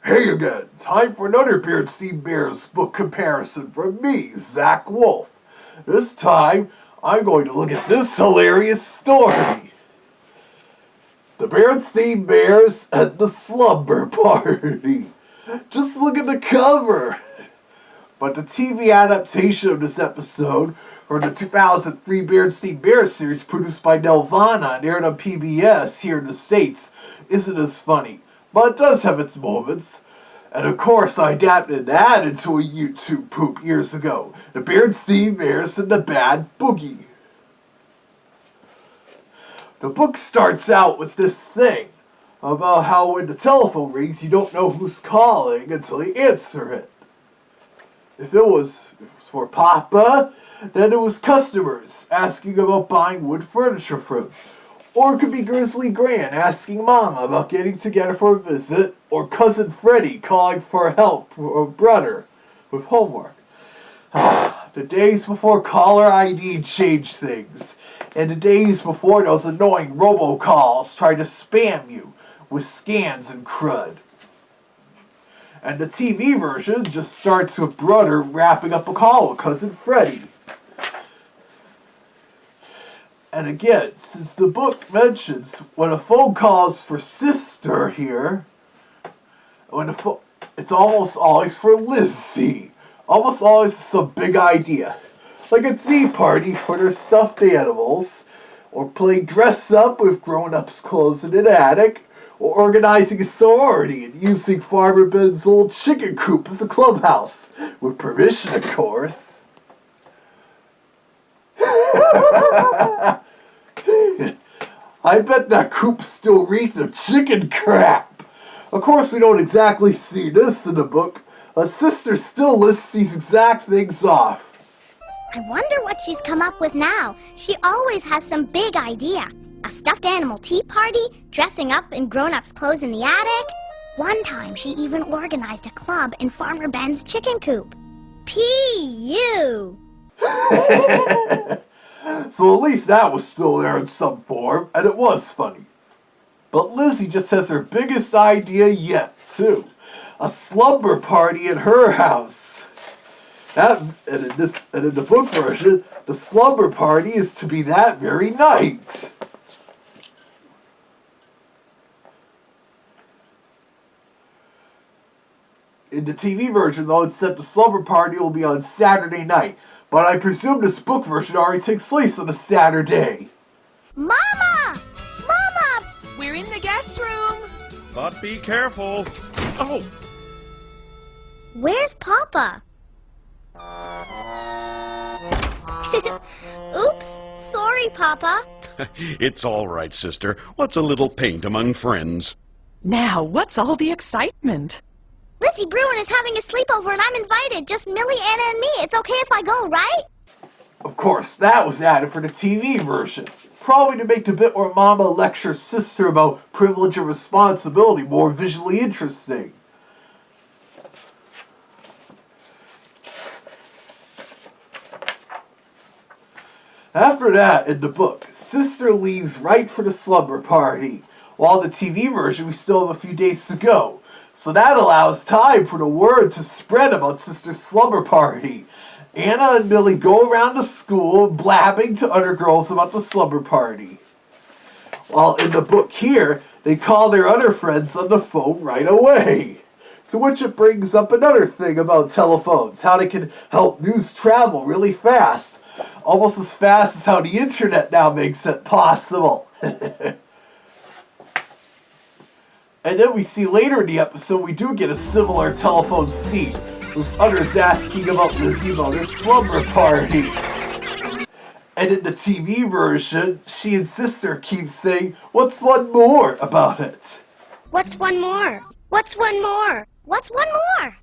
Hey again, time for another Berenstain Bears book comparison from me, Zak Wolf. This time, I'm going to look at this hilarious story. The Berenstain Bears and the Slumber Party. Just look at the cover. But the TV adaptation of this episode, from the 2003 Berenstain Bears series produced by Nelvana and aired on PBS here in the States, isn't as funny, but it does have its moments. And of course, I adapted that into a YouTube poop years ago. The Berenstain Bears and the Bad Boogie. The book starts out with this thing about how when the telephone rings, you don't know who's calling until you answer it. If it was for Papa, then it was customers asking about buying wood furniture from him. Or it could be Grizzly Gran asking Mama about getting together for a visit, or Cousin Freddie calling for help for a brother with homework. The days before caller ID changed things, and the days before those annoying robocalls tried to spam you with scans and crud. And the TV version just starts with brother wrapping up a call with Cousin Freddie. And again, since the book mentions when a phone calls for sister here, it's almost always for Lizzie. Almost always some big idea. Like a tea party for their stuffed animals, or playing dress up with grown-ups clothes in an attic, or organizing a sorority and using Farmer Ben's old chicken coop as a clubhouse. With permission, of course. I bet that coop still reeked of chicken crap. Of course, we don't exactly see this in the book. A sister still lists these exact things off. I wonder what she's come up with now. She always has some big idea. A stuffed animal tea party, dressing up in grown-ups' clothes in the attic. One time, she even organized a club in Farmer Ben's chicken coop. P.U. So at least that was still there in some form, and it was funny. But Lizzie just has her biggest idea yet, too. A slumber party in her house. And in the book version, the slumber party is to be that very night. In the TV version, though, it said the slumber party will be on Saturday night. But I presume this book version already takes place on a Saturday. Mama! Mama! We're in the guest room. But be careful. Oh! Where's Papa? Oops. Sorry, Papa. It's all right, sister. What's a little paint among friends? Now, what's all the excitement? Lizzie Bruin is having a sleepover and I'm invited. Just Millie, Anna, and me. It's okay if I go, right? Of course, that was added for the TV version. Probably to make the bit where Mama lectures sister about privilege and responsibility more visually interesting. After that, in the book, sister leaves right for the slumber party. While in the TV version, we still have a few days to go. So that allows time for the word to spread about sister's slumber party. Anna and Millie go around the school blabbing to other girls about the slumber party. While in the book here, they call their other friends on the phone right away. To which it brings up another thing about telephones, how they can help news travel really fast. Almost as fast as how the internet now makes it possible. And then we see later in the episode, we do get a similar telephone scene, with others asking about Lizzie about her slumber party. And in the TV version, she and sister keep saying, "What's one more?" about it. What's one more? What's one more? What's one more?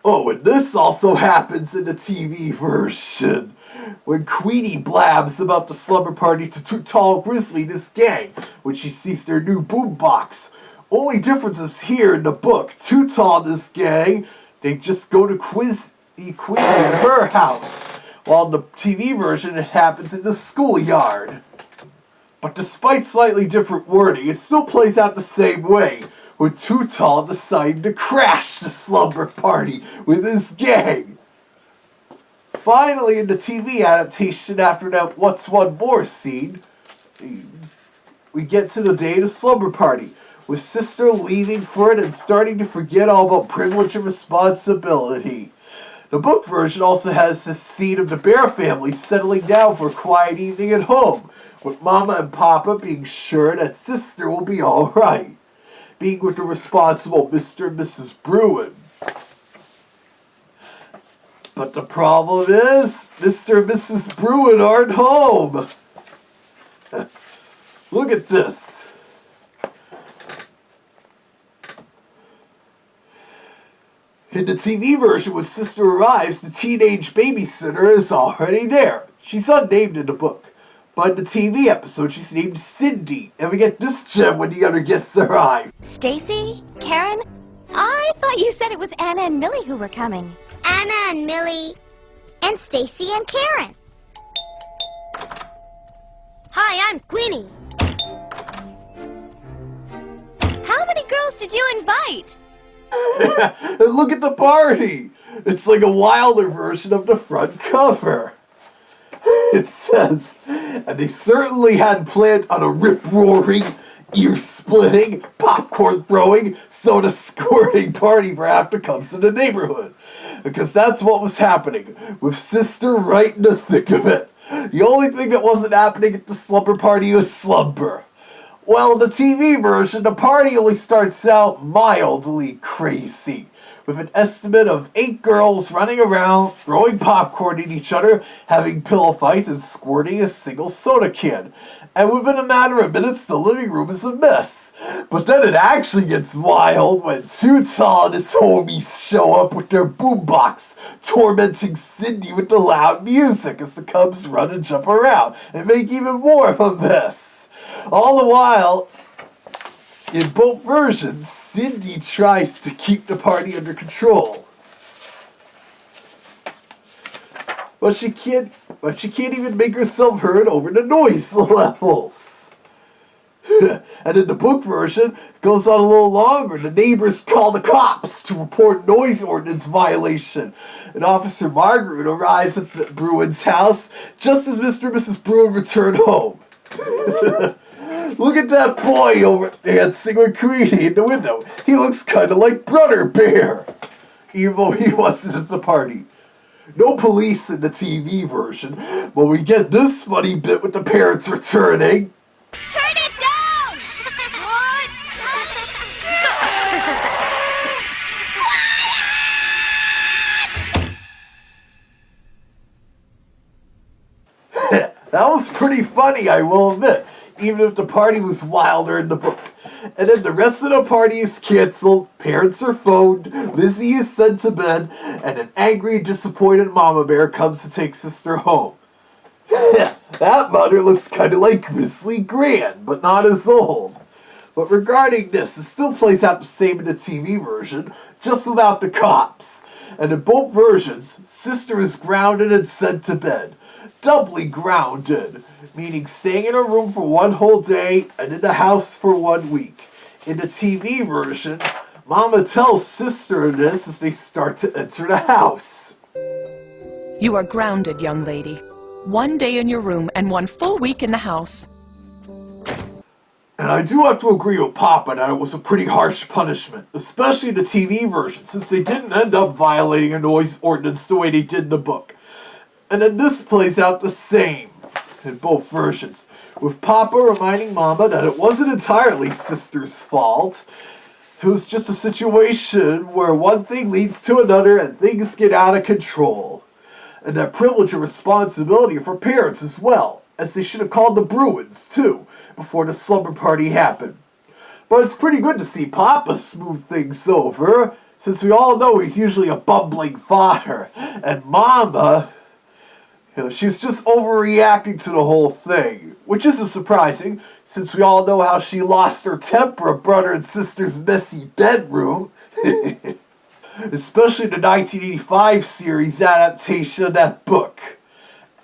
Oh, and this also happens in the TV version. When Queenie blabs about the slumber party to Too Tall Grizzly and his gang, when she sees their new boombox. Only difference is here in the book, Too Tall and his gang, they just go to Queenie in her house. While in the TV version, it happens in the schoolyard. But despite slightly different wording, it still plays out the same way, when Too Tall decided to crash the slumber party with his gang. Finally, in the TV adaptation after that What's One More scene, we get to the day of the slumber party, with Sister leaving for it and starting to forget all about privilege and responsibility. The book version also has this scene of the Bear family settling down for a quiet evening at home, with Mama and Papa being sure that Sister will be alright, being with the responsible Mr. and Mrs. Bruin. But the problem is, Mr. and Mrs. Bruin aren't home. Look at this. In the TV version, when Sister arrives, the teenage babysitter is already there. She's unnamed in the book, but in the TV episode, she's named Cindy, and we get this gem when the other guests arrive. Stacy? Karen? I thought you said it was Anna and Millie who were coming. Anna and Millie, and Stacy and Karen. Hi, I'm Queenie. How many girls did you invite? And look at the party! It's like a wilder version of the front cover. It says, and they certainly hadn't planned on a rip-roaring, ear-splitting, popcorn-throwing, soda-squirting party for after comes to the neighborhood. Because that's what was happening, with Sister right in the thick of it. The only thing that wasn't happening at the slumber party was slumber. Well, in the TV version, the party only starts out mildly crazy, with an estimate of 8 girls running around, throwing popcorn at each other, having pillow fights, and squirting a single soda can. And within a matter of minutes, the living room is a mess. But then it actually gets wild when Too Tall and his homies show up with their boombox, tormenting Cindy with the loud music as the cubs run and jump around and make even more of a mess. All the while, in both versions, Cindy tries to keep the party under control. But she can't even make herself heard over the noise levels. And in the book version, it goes on a little longer. The neighbors call the cops to report noise ordinance violation. And Officer Margaret arrives at the Bruins' house just as Mr. and Mrs. Bruin return home. Look at that boy over dancing with Queenie in the window. He looks kind of like Brother Bear, even though he wasn't at the party. No police in the TV version, but we get this funny bit with the parents returning. Turn it down! What? That was pretty funny, I will admit, even if the party was wilder in the book. And then the rest of the party is canceled, parents are phoned, Lizzie is sent to bed, and an angry, disappointed Mama Bear comes to take Sister home. That mother looks kind of like Grizzly Gran, but not as old. But regarding this, it still plays out the same in the TV version, just without the cops. And in both versions, Sister is grounded and sent to bed. Doubly grounded, meaning staying in her room for 1 whole day and in the house for 1 week. In the TV version, Mama tells Sister this as they start to enter the house. You are grounded, young lady. 1 day in your room and 1 full week in the house. And I do have to agree with Papa that it was a pretty harsh punishment, especially the TV version, since they didn't end up violating a noise ordinance the way they did in the book. And then this plays out the same in both versions, with Papa reminding Mama that it wasn't entirely Sister's fault. It was just a situation where one thing leads to another and things get out of control. And that privilege and responsibility for parents as well, as they should have called the Bruins too, before the slumber party happened. But it's pretty good to see Papa smooth things over, since we all know he's usually a bumbling father. And Mama, she's just overreacting to the whole thing, which isn't surprising, since we all know how she lost her temper at brother and sister's messy bedroom. Especially the 1985 series adaptation of that book.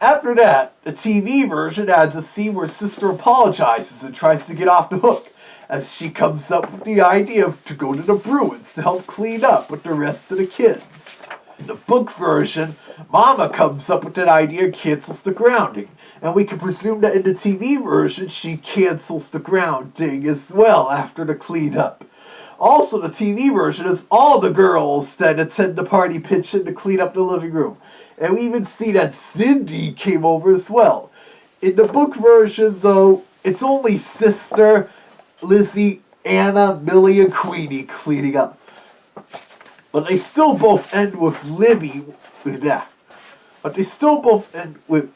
After that, the TV version adds a scene where Sister apologizes and tries to get off the hook, as she comes up with the idea to go to the Bruins to help clean up with the rest of the kids. In the book version, Mama comes up with that idea and cancels the grounding. And we can presume that in the TV version, she cancels the grounding as well after the cleanup. Also, the TV version is all the girls that attend the party pitch in to clean up the living room. And we even see that Cindy came over as well. In the book version, though, it's only Sister, Lizzie, Anna, Millie, and Queenie cleaning up. But they still both end with Libby. But they still both end with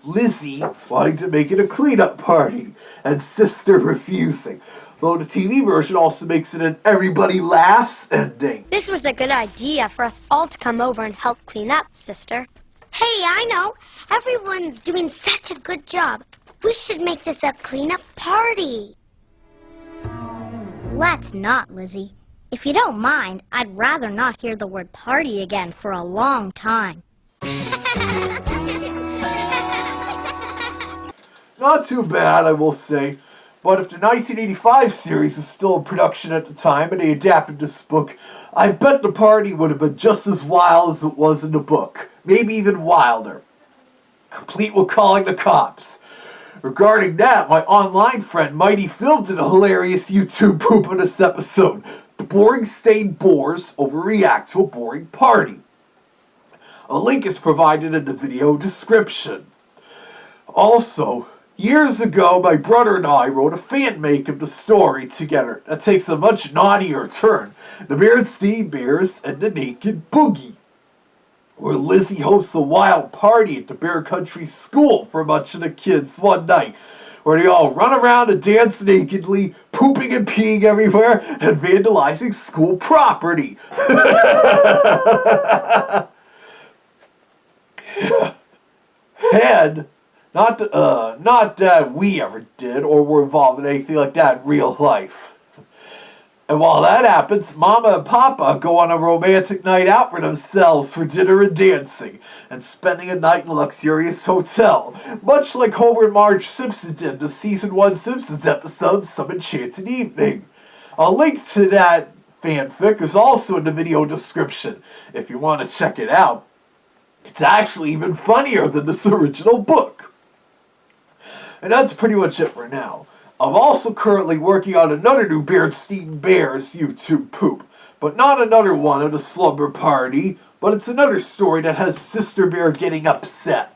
Lizzie wanting to make it a cleanup party and Sister refusing. Though the TV version also makes it an everybody laughs ending. This was a good idea for us all to come over and help clean up, Sister. Hey, I know. Everyone's doing such a good job. We should make this a cleanup party. Let's not, Lizzie. If you don't mind, I'd rather not hear the word party again for a long time. Not too bad, I will say. But if the 1985 series was still in production at the time and they adapted this book, I bet the party would have been just as wild as it was in the book. Maybe even wilder. Complete with calling the cops. Regarding that, my online friend Mighty filmed an hilarious YouTube poop of this episode. The Berenstain Bears overreact to a boring party. A link is provided in the video description. Also, years ago, my brother and I wrote a fanfic of the story together that takes a much naughtier turn. The Berenstain Bears and the Naked Boogie, where Lizzie hosts a wild party at the Bear Country School for much of the kids one night, where they all run around and dance nakedly, pooping and peeing everywhere, and vandalizing school property. And not that we ever did or were involved in anything like that in real life. And while that happens, Mama and Papa go on a romantic night out for themselves for dinner and dancing, and spending a night in a luxurious hotel, much like Homer and Marge Simpson did in the Season 1 Simpsons episode, Some Enchanted Evening. A link to that fanfic is also in the video description, if you want to check it out. It's actually even funnier than this original book. And that's pretty much it for now. I'm also currently working on another new Berenstain Bears YouTube poop, but not another one of the Slumber Party, but it's another story that has Sister Bear getting upset.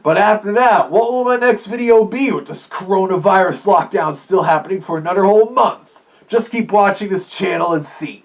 But after that, what will my next video be with this coronavirus lockdown still happening for another whole month? Just keep watching this channel and see.